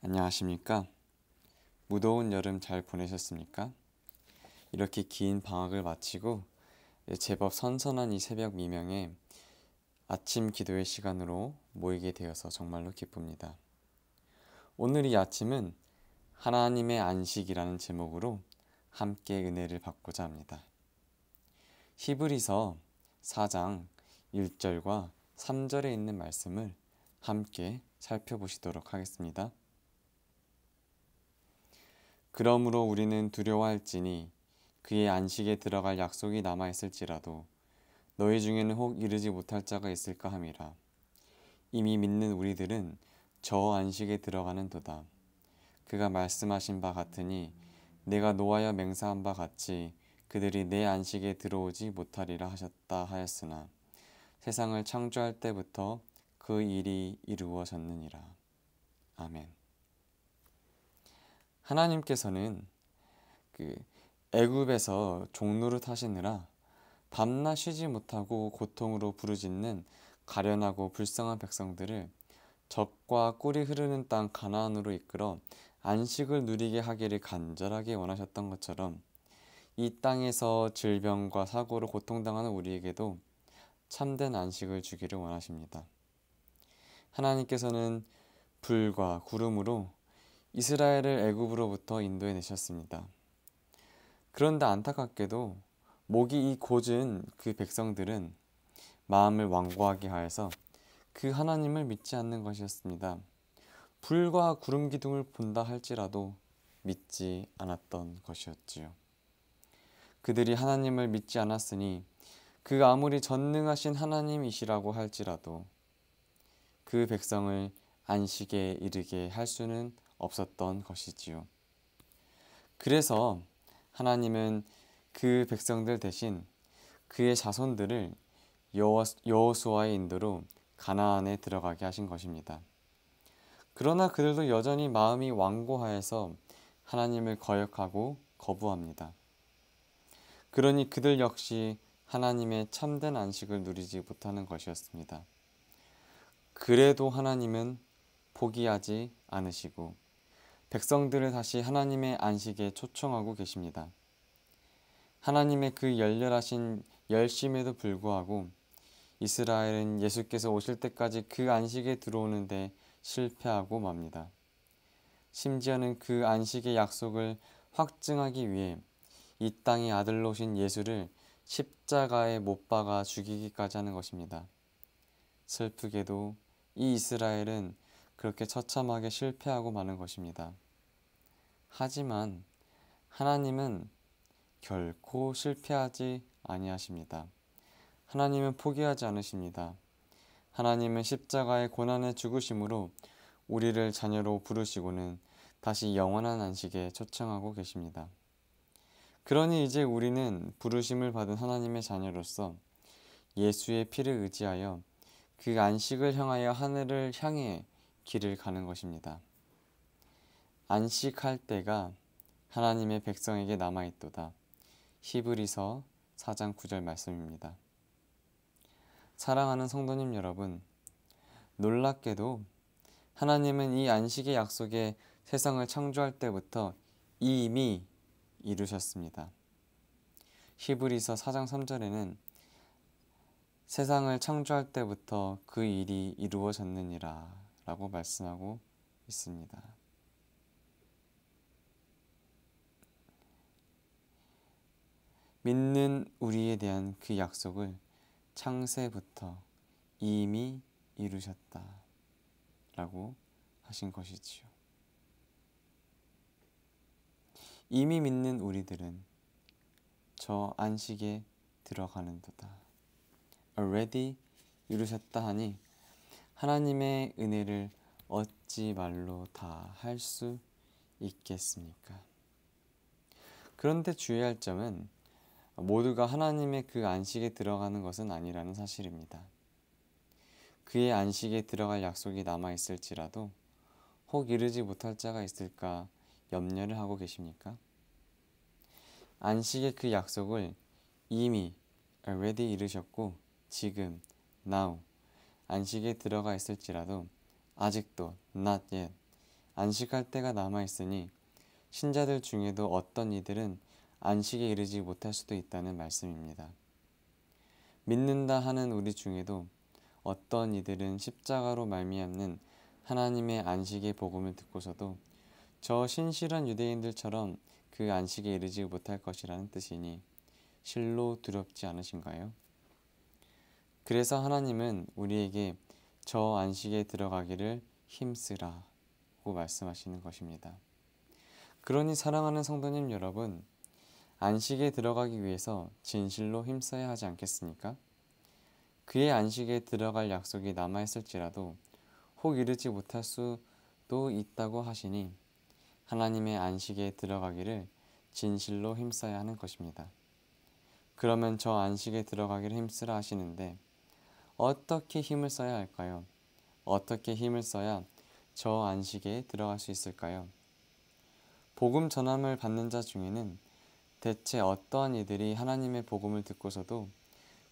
안녕하십니까? 무더운 여름 잘 보내셨습니까? 이렇게 긴 방학을 마치고 제법 선선한 이 새벽 미명에 아침 기도의 시간으로 모이게 되어서 정말로 기쁩니다. 오늘 이 아침은 하나님의 안식이라는 제목으로 함께 은혜를 받고자 합니다. 히브리서 4장 1절과 3절에 있는 말씀을 함께 살펴보시도록 하겠습니다. 그러므로 우리는 두려워할지니 그의 안식에 들어갈 약속이 남아있을지라도 너희 중에는 혹 이르지 못할 자가 있을까 함이라. 이미 믿는 우리들은 저 안식에 들어가는 도다. 그가 말씀하신 바 같으니 내가 노하여 맹세한 바 같이 그들이 내 안식에 들어오지 못하리라 하셨다 하였으나 세상을 창조할 때부터 그 일이 이루어졌느니라. 아멘. 하나님께서는 애굽에서 종노릇 하시느라 밤낮 쉬지 못하고 고통으로 부르짖는 가련하고 불쌍한 백성들을 젖과 꿀이 흐르는 땅 가나안으로 이끌어 안식을 누리게 하기를 간절하게 원하셨던 것처럼 이 땅에서 질병과 사고로 고통당하는 우리에게도 참된 안식을 주기를 원하십니다. 하나님께서는 불과 구름으로 이스라엘을 애굽으로부터 인도해 내셨습니다. 그런데 안타깝게도 목이 이 곧은 그 백성들은 마음을 완고하게 하여서 그 하나님을 믿지 않는 것이었습니다. 불과 구름 기둥을 본다 할지라도 믿지 않았던 것이었지요. 그들이 하나님을 믿지 않았으니 그 아무리 전능하신 하나님이시라고 할지라도 그 백성을 안식에 이르게 할 수는 없었던 것이지요. 그래서 하나님은 그 백성들 대신 그의 자손들을 여호수아의 인도로 가나안에 들어가게 하신 것입니다. 그러나 그들도 여전히 마음이 완고하여서 하나님을 거역하고 거부합니다. 그러니 그들 역시 하나님의 참된 안식을 누리지 못하는 것이었습니다. 그래도 하나님은 포기하지 않으시고 백성들을 다시 하나님의 안식에 초청하고 계십니다. 하나님의 그 열렬하신 열심에도 불구하고 이스라엘은 예수께서 오실 때까지 그 안식에 들어오는데 실패하고 맙니다. 심지어는 그 안식의 약속을 확증하기 위해 이 땅의 아들로 오신 예수를 십자가에 못 박아 죽이기까지 하는 것입니다. 슬프게도 이 이스라엘은 그렇게 처참하게 실패하고 마는 것입니다. 하지만 하나님은 결코 실패하지 아니하십니다. 하나님은 포기하지 않으십니다. 하나님은 십자가의 고난의 죽으심으로 우리를 자녀로 부르시고는 다시 영원한 안식에 초청하고 계십니다. 그러니 이제 우리는 부르심을 받은 하나님의 자녀로서 예수의 피를 의지하여 그 안식을 향하여 하늘을 향해 길을 가는 것입니다. 안식할 때가 하나님의 백성에게 남아있도다. 히브리서 4장 9절 말씀입니다. 사랑하는 성도님 여러분, 놀랍게도 하나님은 이 안식의 약속에 세상을 창조할 때부터 이미 이루셨습니다. 히브리서 4장 3절에는 세상을 창조할 때부터 그 일이 이루어졌느니라 라고 말씀하고 있습니다. 믿는 우리에 대한 그 약속을 창세부터 이미 이루셨다 라고 하신 것이지요. 이미 믿는 우리들은 저 안식에 들어가는도다. already 이루셨다 하니 하나님의 은혜를 어찌 말로 다 할 수 있겠습니까? 그런데 주의할 점은 모두가 하나님의 그 안식에 들어가는 것은 아니라는 사실입니다. 그의 안식에 들어갈 약속이 남아있을지라도 혹 이르지 못할 자가 있을까 염려를 하고 계십니까? 안식의 그 약속을 이미 already 이루셨고 지금 now 안식에 들어가 있을지라도 아직도 not yet 안식할 때가 남아있으니 신자들 중에도 어떤 이들은 안식에 이르지 못할 수도 있다는 말씀입니다. 믿는다 하는 우리 중에도 어떤 이들은 십자가로 말미암는 하나님의 안식의 복음을 듣고서도 저 신실한 유대인들처럼 그 안식에 이르지 못할 것이라는 뜻이니 실로 두렵지 않으신가요? 그래서 하나님은 우리에게 저 안식에 들어가기를 힘쓰라고 말씀하시는 것입니다. 그러니 사랑하는 성도님 여러분, 안식에 들어가기 위해서 진실로 힘써야 하지 않겠습니까? 그의 안식에 들어갈 약속이 남아있을지라도 혹 이르지 못할 수도 있다고 하시니 하나님의 안식에 들어가기를 진실로 힘써야 하는 것입니다. 그러면 저 안식에 들어가기를 힘쓰라 하시는데 어떻게 힘을 써야 할까요? 어떻게 힘을 써야 저 안식에 들어갈 수 있을까요? 복음 전함을 받는 자 중에는 대체 어떠한 이들이 하나님의 복음을 듣고서도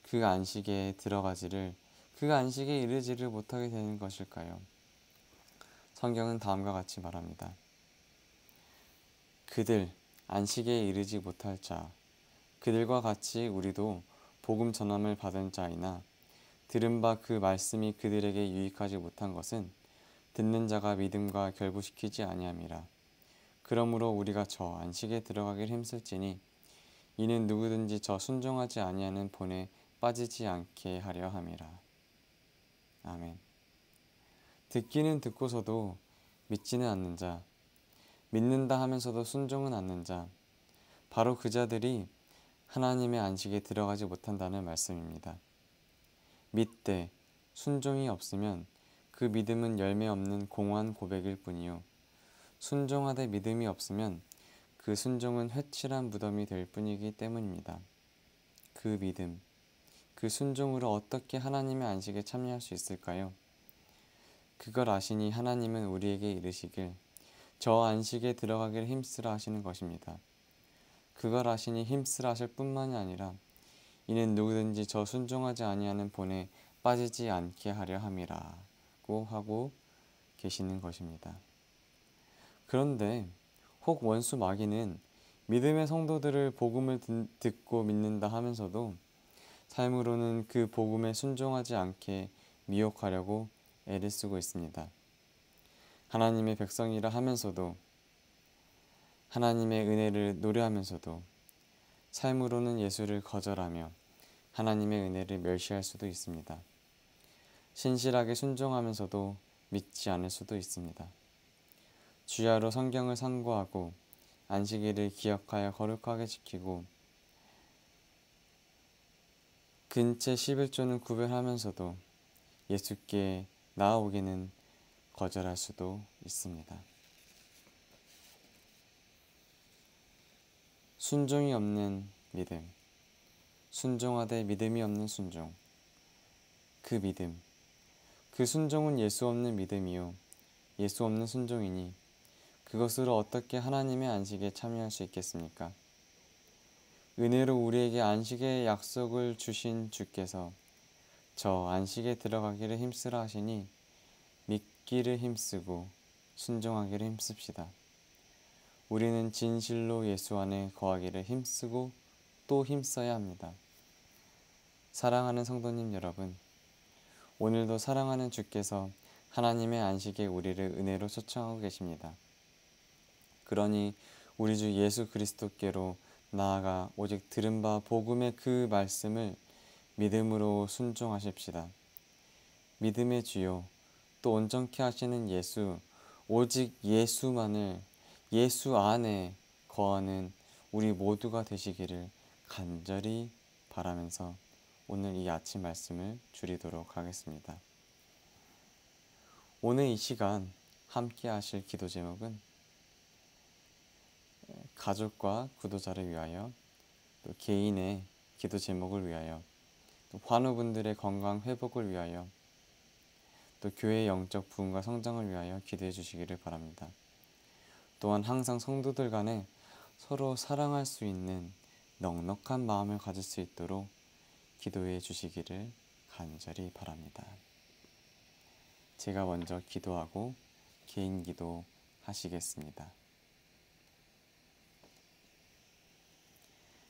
그 안식에 들어가지를, 그 안식에 이르지를 못하게 되는 것일까요? 성경은 다음과 같이 말합니다. 그들, 안식에 이르지 못할 자, 그들과 같이 우리도 복음 전함을 받은 자이나 들은 바 그 말씀이 그들에게 유익하지 못한 것은 듣는 자가 믿음과 결부시키지 아니함이라. 그러므로 우리가 저 안식에 들어가길 힘쓸지니 이는 누구든지 저 순종하지 아니하는 본에 빠지지 않게 하려 함이라. 아멘. 듣기는 듣고서도 믿지는 않는 자, 믿는다 하면서도 순종은 않는 자, 바로 그 자들이 하나님의 안식에 들어가지 못한다는 말씀입니다. 믿되 순종이 없으면 그 믿음은 열매 없는 공허한 고백일 뿐이요, 순종하되 믿음이 없으면 그 순종은 회칠한 무덤이 될 뿐이기 때문입니다. 그 믿음, 그 순종으로 어떻게 하나님의 안식에 참여할 수 있을까요? 그걸 아시니 하나님은 우리에게 이르시길 저 안식에 들어가기를 힘쓰라 하시는 것입니다. 그걸 아시니 힘쓰라 하실 뿐만이 아니라 이는 누구든지 저 순종하지 아니하는 본에 빠지지 않게 하려 함이라고 하고 계시는 것입니다. 그런데 혹 원수 마귀는 믿음의 성도들을 복음을 듣고 믿는다 하면서도 삶으로는 그 복음에 순종하지 않게 미혹하려고 애를 쓰고 있습니다. 하나님의 백성이라 하면서도, 하나님의 은혜를 노래하면서도 삶으로는 예수를 거절하며 하나님의 은혜를 멸시할 수도 있습니다. 신실하게 순종하면서도 믿지 않을 수도 있습니다. 주야로 성경을 상고하고 안식일을 기억하여 거룩하게 지키고 근체 11조는 구별하면서도 예수께 나아오기는 거절할 수도 있습니다. 순종이 없는 믿음, 순종하되 믿음이 없는 순종, 그 믿음, 그 순종은 예수 없는 믿음이요 예수 없는 순종이니 그것으로 어떻게 하나님의 안식에 참여할 수 있겠습니까? 은혜로 우리에게 안식의 약속을 주신 주께서 저 안식에 들어가기를 힘쓰라 하시니 믿기를 힘쓰고 순종하기를 힘씁시다. 우리는 진실로 예수 안에 거하기를 힘쓰고 또 힘써야 합니다. 사랑하는 성도님 여러분, 오늘도 사랑하는 주께서 하나님의 안식에 우리를 은혜로 초청하고 계십니다. 그러니 우리 주 예수 그리스도께로 나아가 오직 들은 바 복음의 그 말씀을 믿음으로 순종하십시다. 믿음의 주요 또 온전케 하시는 예수, 오직 예수만을, 예수 안에 거하는 우리 모두가 되시기를 간절히 바라면서 오늘 이 아침 말씀을 줄이도록 하겠습니다. 오늘 이 시간 함께 하실 기도 제목은 가족과 구도자를 위하여, 또 개인의 기도 제목을 위하여, 또 환우분들의 건강 회복을 위하여, 또 교회의 영적 부흥과 성장을 위하여 기도해 주시기를 바랍니다. 또한 항상 성도들 간에 서로 사랑할 수 있는 넉넉한 마음을 가질 수 있도록 기도해 주시기를 간절히 바랍니다. 제가 먼저 기도하고 개인 기도 하시겠습니다.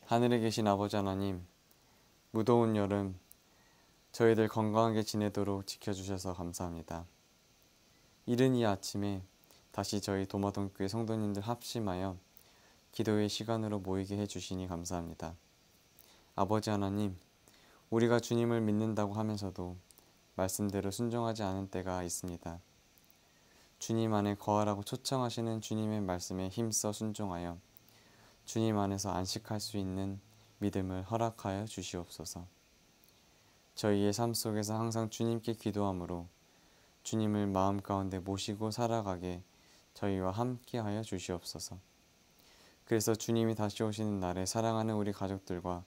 하늘에 계신 아버지 하나님, 무더운 여름 저희들 건강하게 지내도록 지켜주셔서 감사합니다. 이른 이 아침에 다시 저희 도마동교회 성도님들 합심하여 기도의 시간으로 모이게 해주시니 감사합니다. 아버지 하나님, 우리가 주님을 믿는다고 하면서도 말씀대로 순종하지 않은 때가 있습니다. 주님 안에 거하라고 초청하시는 주님의 말씀에 힘써 순종하여 주님 안에서 안식할 수 있는 믿음을 허락하여 주시옵소서. 저희의 삶 속에서 항상 주님께 기도함으로 주님을 마음 가운데 모시고 살아가게 저희와 함께하여 주시옵소서. 그래서 주님이 다시 오시는 날에 사랑하는 우리 가족들과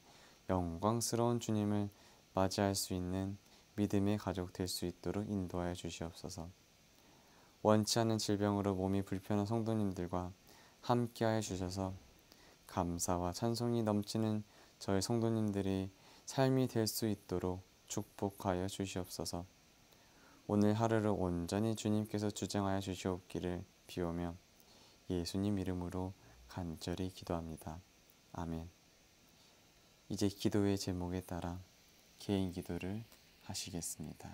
영광스러운 주님을 맞이할 수 있는 믿음의 가족 될 수 있도록 인도하여 주시옵소서. 원치 않은 질병으로 몸이 불편한 성도님들과 함께하여 주셔서 감사와 찬송이 넘치는 저희 성도님들이 삶이 될 수 있도록 축복하여 주시옵소서. 오늘 하루를 온전히 주님께서 주장하여 주시옵기를 비오며 예수님 이름으로 간절히 기도합니다. 아멘. 이제 기도의 제목에 따라 개인 기도를 하시겠습니다.